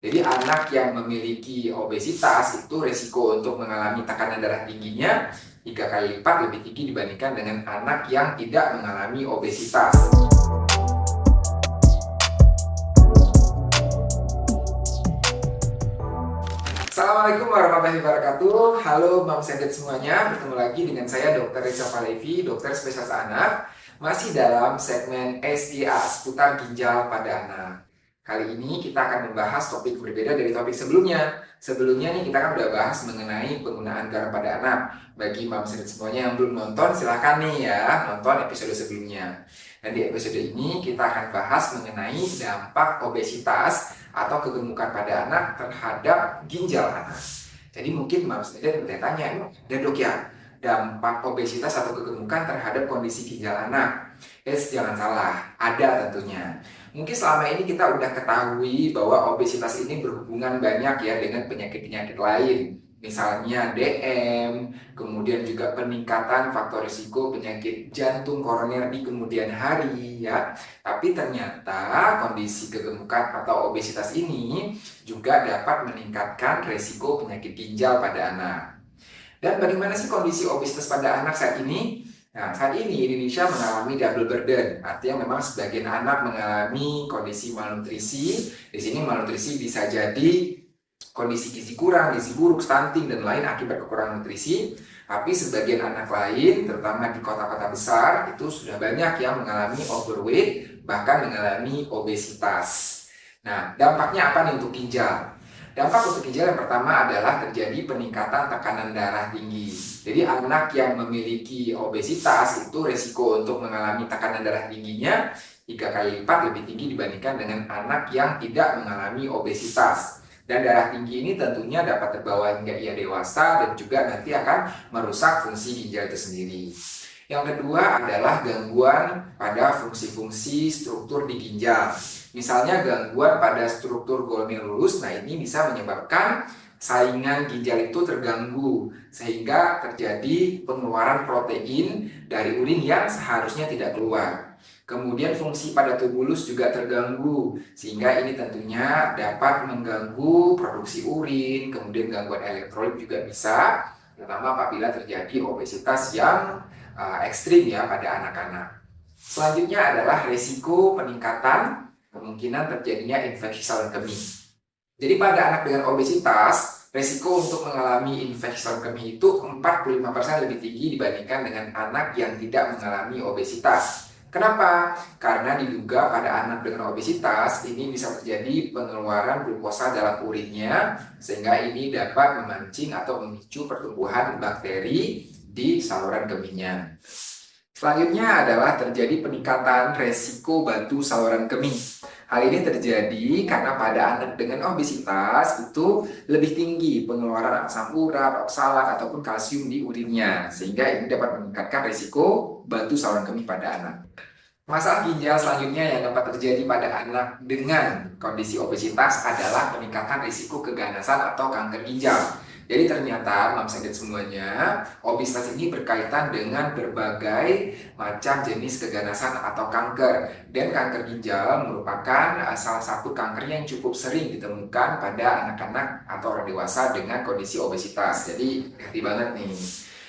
Jadi anak yang memiliki obesitas itu resiko untuk mengalami tekanan darah tingginya 3 kali lipat lebih tinggi dibandingkan dengan anak yang tidak mengalami obesitas. Assalamualaikum warahmatullahi wabarakatuh. Halo Mam Sendet semuanya, bertemu lagi dengan saya Dr. Reza Palevi, dokter spesialis anak, masih dalam segmen SDA seputar ginjal pada anak. Kali ini kita akan membahas topik berbeda dari topik sebelumnya. Sebelumnya nih kita kan udah bahas mengenai penggunaan garam pada anak. Bagi Mam Sendet semuanya yang belum nonton, silahkan nih ya nonton episode sebelumnya. Dan di episode ini kita akan bahas mengenai dampak obesitas atau kegemukan pada anak terhadap ginjal anak. Jadi mungkin Mam Sendet bertanya, dan dok ya, dampak obesitas atau kegemukan terhadap kondisi ginjal anak? Jangan salah, ada tentunya. Mungkin selama ini kita udah ketahui bahwa obesitas ini berhubungan banyak ya dengan penyakit-penyakit lain. Misalnya DM, kemudian juga peningkatan faktor risiko penyakit jantung koroner di kemudian hari ya. Tapi ternyata kondisi kegemukan atau obesitas ini juga dapat meningkatkan risiko penyakit ginjal pada anak. Dan bagaimana sih kondisi obesitas pada anak saat ini? Nah, saat ini Indonesia mengalami double burden, artinya memang sebagian anak mengalami kondisi malnutrisi. Di sini malnutrisi bisa jadi kondisi gizi kurang, gizi buruk, stunting, dan lain akibat kekurangan nutrisi. Tapi sebagian anak lain, terutama di kota-kota besar, itu sudah banyak yang mengalami overweight, bahkan mengalami obesitas. Nah, dampaknya apa nih untuk ginjal? Dampak untuk ginjal yang pertama adalah terjadi peningkatan tekanan darah tinggi. Jadi anak yang memiliki obesitas itu resiko untuk mengalami tekanan darah tingginya 3 kali lipat lebih tinggi dibandingkan dengan anak yang tidak mengalami obesitas. Dan darah tinggi ini tentunya dapat terbawa hingga ia dewasa dan juga nanti akan merusak fungsi ginjal itu sendiri. Yang kedua adalah gangguan pada fungsi-fungsi struktur di ginjal. Misalnya gangguan pada struktur glomerulus, nah ini bisa menyebabkan saingan ginjal itu terganggu sehingga terjadi pengeluaran protein dari urin yang seharusnya tidak keluar. Kemudian fungsi pada tubulus juga terganggu sehingga ini tentunya dapat mengganggu produksi urin, kemudian gangguan elektrolit juga bisa, terutama apabila terjadi obesitas yang ekstrim ya pada anak-anak. Selanjutnya adalah risiko peningkatan kemungkinan terjadinya infeksi saluran kemih. Jadi pada anak dengan obesitas, risiko untuk mengalami infeksi saluran kemih itu 45% lebih tinggi dibandingkan dengan anak yang tidak mengalami obesitas. Kenapa? Karena diduga pada anak dengan obesitas ini bisa terjadi pengeluaran glukosa dalam urinnya sehingga ini dapat memancing atau memicu pertumbuhan bakteri di saluran kemihnya. Selanjutnya adalah terjadi peningkatan resiko batu saluran kemih. Hal ini terjadi karena pada anak dengan obesitas itu lebih tinggi pengeluaran asam urat, oksalat, ataupun kalsium di urinnya, sehingga ini dapat meningkatkan risiko batu saluran kemih pada anak. Masalah ginjal selanjutnya yang dapat terjadi pada anak dengan kondisi obesitas adalah peningkatan risiko keganasan atau kanker ginjal. Jadi ternyata, Mam Sendet semuanya, obesitas ini berkaitan dengan berbagai macam jenis keganasan atau kanker. Dan kanker ginjal merupakan salah satu kanker yang cukup sering ditemukan pada anak-anak atau orang dewasa dengan kondisi obesitas. Jadi, hati banget nih.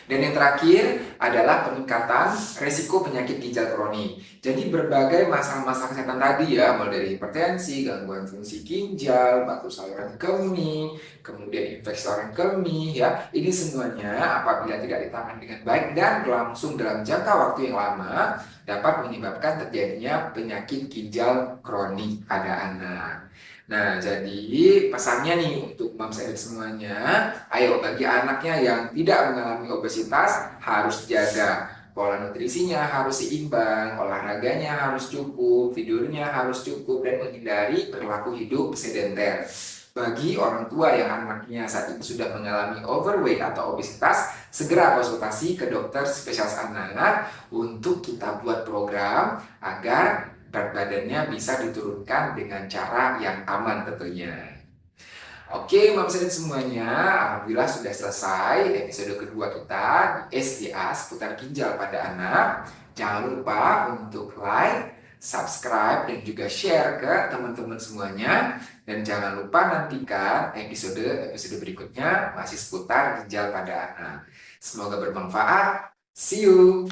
Dan yang terakhir adalah peningkatan resiko penyakit ginjal kronik. Jadi berbagai masalah-masalah kesehatan tadi ya, mulai dari hipertensi, gangguan fungsi ginjal, batu saluran kemih, kemudian infeksi saluran kemih ya. Ini semuanya apabila tidak ditangani dengan baik dan berlangsung dalam jangka waktu yang lama dapat menyebabkan terjadinya penyakit ginjal kronik pada anak. Nah, jadi pesannya nih untuk Mam Sendet semuanya, ayo bagi anaknya yang tidak mengalami obesitas harus jaga pola nutrisinya harus seimbang, olahraganya harus cukup, tidurnya harus cukup, dan menghindari perilaku hidup sedenter. Bagi orang tua yang anaknya saat ini sudah mengalami overweight atau obesitas, segera konsultasi ke dokter spesialis anak untuk kita buat program agar berat badannya bisa diturunkan dengan cara yang aman tentunya. Oke, Mam Sendet semuanya, alhamdulillah sudah selesai episode kedua kita di SDA seputar ginjal pada anak. Jangan lupa untuk like, subscribe dan juga share ke teman-teman semuanya. Dan jangan lupa nantikan episode berikutnya masih seputar ginjal pada anak. Semoga bermanfaat. See you!